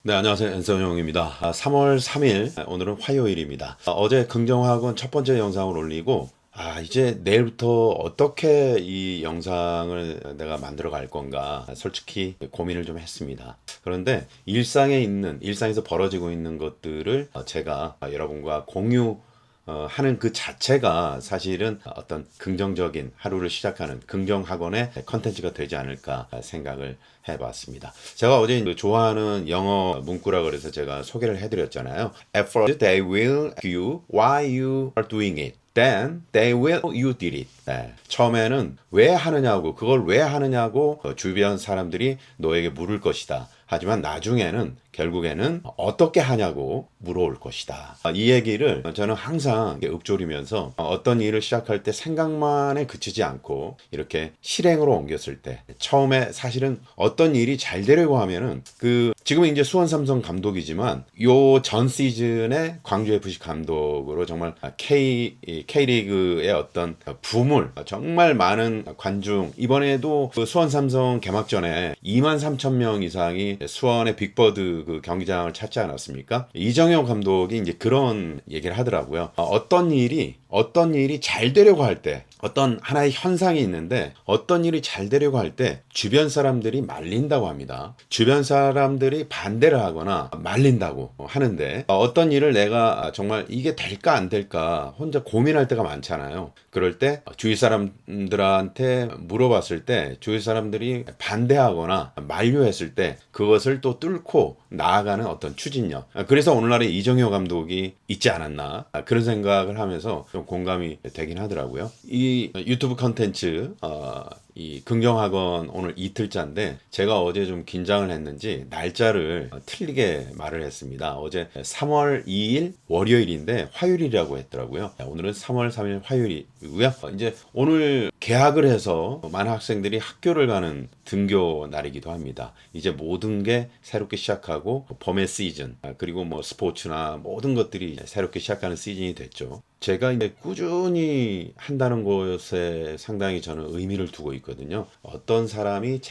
네, 안녕하세요. 앤서용입니다. 3월 3일, 오늘은 화요일입니다. 어제 긍정학원 첫 번째 영상을 올리고, 이제 내일부터 어떻게 이 영상을 내가 만들어 갈 건가, 솔직히 고민을 좀 했습니다. 그런데 일상에서 벌어지고 있는 것들을 제가 여러분과 하는 그 자체가 사실은 어떤 긍정적인 하루를 시작하는 긍정학원의 컨텐츠가 되지 않을까 생각을 해봤습니다. 제가 어제 좋아하는 영어 문구라 그래서 제가 소개를 해드렸잖아요. At first they will ask you why you are doing it. Then they will you did it. 네. 처음에는 왜 하느냐고 그걸 왜 하느냐고 주변 사람들이 너에게 물을 것이다. 하지만 나중에는 결국에는 어떻게 하냐고 물어올 것이다. 이 얘기를 저는 항상 읊조리면서 어떤 일을 시작할 때 생각만에 그치지 않고 이렇게 실행으로 옮겼을 때 처음에 사실은 어떤 일이 잘 되려고 하면은 지금은 이제 수원 삼성 감독이지만 요 전 시즌에 광주 FC 감독으로 정말 K리그의 어떤 붐을 정말 많은 관중 이번에도 그 수원 삼성 개막전에 23,000명 이상이 수원의 빅버드 그 경기장을 찾지 않았습니까? 이정효 감독이 이제 그런 얘기를 하더라고요. 어떤 일이 잘 되려고 할 때, 어떤 하나의 현상이 있는데, 어떤 일이 잘 되려고 할 때, 주변 사람들이 말린다고 합니다. 주변 사람들이 반대를 하거나 말린다고 하는데, 어떤 일을 내가 정말 이게 될까 안 될까 혼자 고민할 때가 많잖아요. 그럴 때 주위 사람들한테 물어봤을 때, 주위 사람들이 반대하거나 만류했을 때, 그것을 또 뚫고 나아가는 어떤 추진력. 그래서 오늘날의 이정효 감독이 있지 않았나 그런 생각을 하면서 좀 공감이 되긴 하더라고요. 이 유튜브 컨텐츠 이 긍정학원 오늘 이틀째인데 제가 어제 좀 긴장을 했는지 날짜를 틀리게 말을 했습니다. 어제 3월 2일 월요일인데 화요일이라고 했더라고요. 오늘은 3월 3일 화요일이고요. 이제 오늘 개학을 해서 많은 학생들이 학교를 가는 등교 날이기도 합니다. 이제 모든 게 새롭게 시작하고 봄의 시즌 그리고 뭐 스포츠나 모든 것들이 새롭게 시작하는 시즌이 됐죠. 제가 이제 꾸준히 한다는 것에 상당히 저는 의미를 두고 있거든요. 어떤 사람이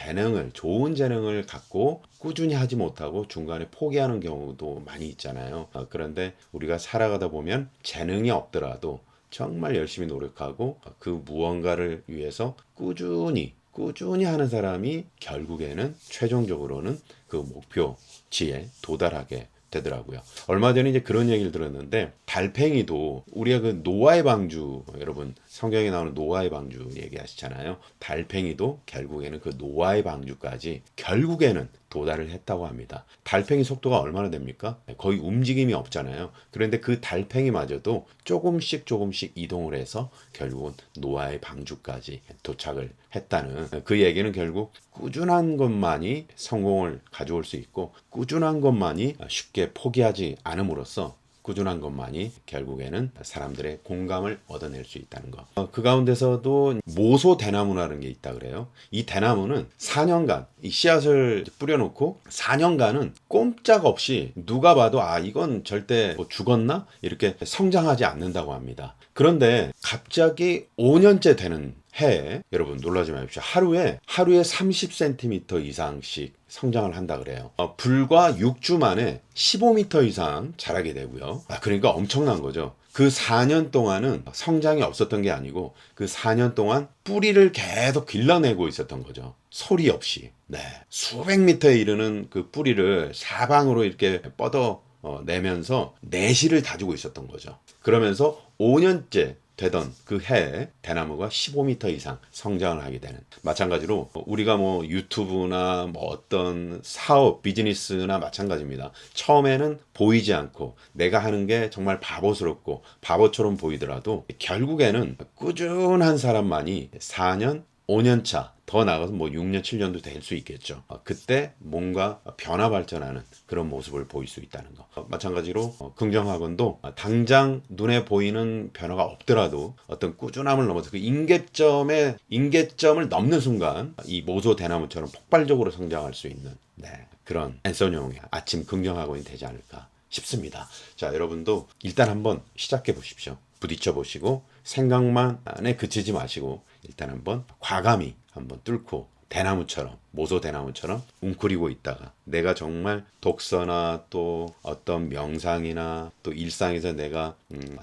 좋은 재능을 갖고 꾸준히 하지 못하고 중간에 포기하는 경우도 많이 있잖아요. 그런데 우리가 살아가다 보면 재능이 없더라도 정말 열심히 노력하고 그 무언가를 위해서 꾸준히 하는 사람이 결국에는 최종적으로는 그 목표지에 도달하게 되더라고요. 얼마 전에 이제 그런 얘기를 들었는데 달팽이도 우리가 그 노아의 방주 여러분 성경에 나오는 노아의 방주 얘기하시잖아요. 달팽이도 결국에는 그 노아의 방주까지 결국에는 도달을 했다고 합니다. 달팽이 속도가 얼마나 됩니까? 거의 움직임이 없잖아요. 그런데 그 달팽이마저도 조금씩 이동을 해서 결국은 노아의 방주까지 도착을 했다는 그 얘기는 결국 꾸준한 것만이 성공을 가져올 수 있고 꾸준한 것만이 쉽게 포기하지 않음으로써 꾸준한 것만이 결국에는 사람들의 공감을 얻어낼 수 있다는 것. 그 가운데서도 모소 대나무라는 게 있다 그래요. 이 대나무는 4년간 이 씨앗을 뿌려놓고 4년간은 꼼짝없이 누가 봐도 이건 절대 뭐 죽었나? 이렇게 성장하지 않는다고 합니다. 그런데 갑자기 5년째 되는 해에 여러분 놀라지 마십시오. 하루에 30cm 이상씩 성장을 한다 그래요. 불과 6주 만에 15m 이상 자라게 되고요. 그러니까 엄청난 거죠. 그 4년 동안은 성장이 없었던 게 아니고 그 4년 동안 뿌리를 계속 길러내고 있었던 거죠. 소리 없이. 네. 수백 미터에 이르는 그 뿌리를 사방으로 이렇게 내면서 내실을 다지고 있었던 거죠. 그러면서 5년째 되던 그 해에 대나무가 15m 이상 성장을 하게 되는 마찬가지로 우리가 뭐 유튜브나 뭐 어떤 사업 비즈니스나 마찬가지입니다. 처음에는 보이지 않고 내가 하는 게 정말 바보스럽고 바보처럼 보이더라도 결국에는 꾸준한 사람만이 4년 5년 차, 더 나아가서 뭐 6년, 7년도 될 수 있겠죠. 그때 뭔가 변화 발전하는 그런 모습을 보일 수 있다는 거. 마찬가지로 긍정학원도 당장 눈에 보이는 변화가 없더라도 어떤 꾸준함을 넘어서 그 임계점을 넘는 순간 이 모소 대나무처럼 폭발적으로 성장할 수 있는 그런 앤서니용의 아침 긍정학원이 되지 않을까 싶습니다. 자, 여러분도 일단 한번 시작해 보십시오. 부딪혀 보시고 생각만에 그치지 마시고 일단 한번 과감히 한번 뚫고 대나무처럼, 모소 대나무처럼 웅크리고 있다가 내가 정말 독서나 또 어떤 명상이나 또 일상에서 내가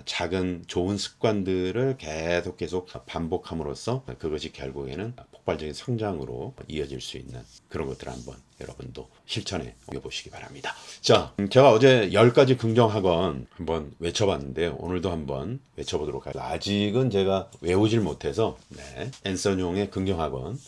작은 좋은 습관들을 계속 반복함으로써 그것이 결국에는 폭발적인 성장으로 이어질 수 있는 그런 것들을 한번 여러분도 실천해 보시기 바랍니다. 자, 제가 어제 10가지 긍정학원 한번 외쳐봤는데요. 오늘도 한번 외쳐보도록 하겠습니다. 아직은 제가 외우질 못해서 앤서니 용의 긍정학원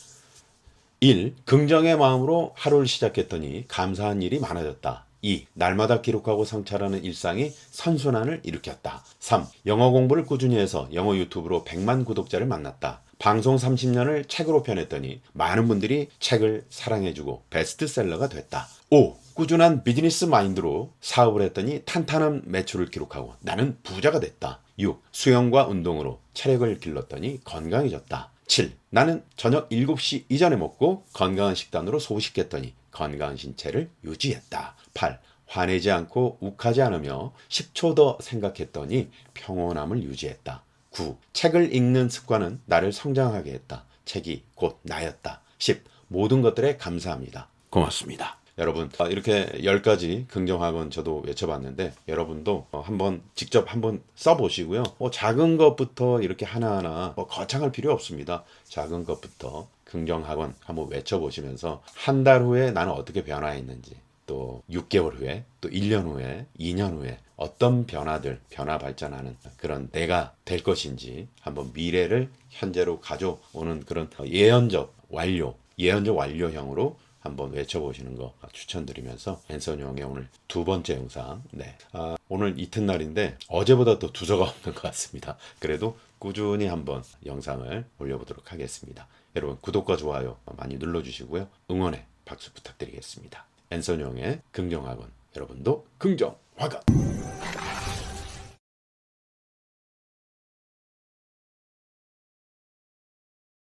1. 긍정의 마음으로 하루를 시작했더니 감사한 일이 많아졌다. 2. 날마다 기록하고 성찰하는 일상이 선순환을 일으켰다. 3. 영어 공부를 꾸준히 해서 영어 유튜브로 100만 구독자를 만났다. 방송 30년을 책으로 펴냈더니 많은 분들이 책을 사랑해주고 베스트셀러가 됐다. 5. 꾸준한 비즈니스 마인드로 사업을 했더니 탄탄한 매출을 기록하고 나는 부자가 됐다. 6. 수영과 운동으로 체력을 길렀더니 건강해졌다. 7. 나는 저녁 7시 이전에 먹고 건강한 식단으로 소식했더니 건강한 신체를 유지했다. 8. 화내지 않고 욱하지 않으며 10초 더 생각했더니 평온함을 유지했다. 9. 책을 읽는 습관은 나를 성장하게 했다. 책이 곧 나였다. 10. 모든 것들에 감사합니다. 고맙습니다. 여러분, 이렇게 10가지 긍정학원 저도 외쳐봤는데 여러분도 한번 직접 한번 써보시고요. 작은 것부터 이렇게 하나하나 거창할 필요 없습니다. 작은 것부터 긍정학원 한번 외쳐보시면서 한 달 후에 나는 어떻게 변화했는지, 또 6개월 후에, 또 1년 후에, 2년 후에 어떤 변화들, 변화 발전하는 그런 내가 될 것인지 한번 미래를 현재로 가져오는 그런 예언적 완료형으로 한번 외쳐보시는 거 추천드리면서 앤서니 용의 오늘 2번째 영상 오늘 이튿날인데 어제보다 더 두서가 없는 것 같습니다. 그래도 꾸준히 한번 영상을 올려보도록 하겠습니다. 여러분 구독과 좋아요 많이 눌러주시고요. 응원의 박수 부탁드리겠습니다. 앤서니 용의 긍정학원 여러분도 긍정학원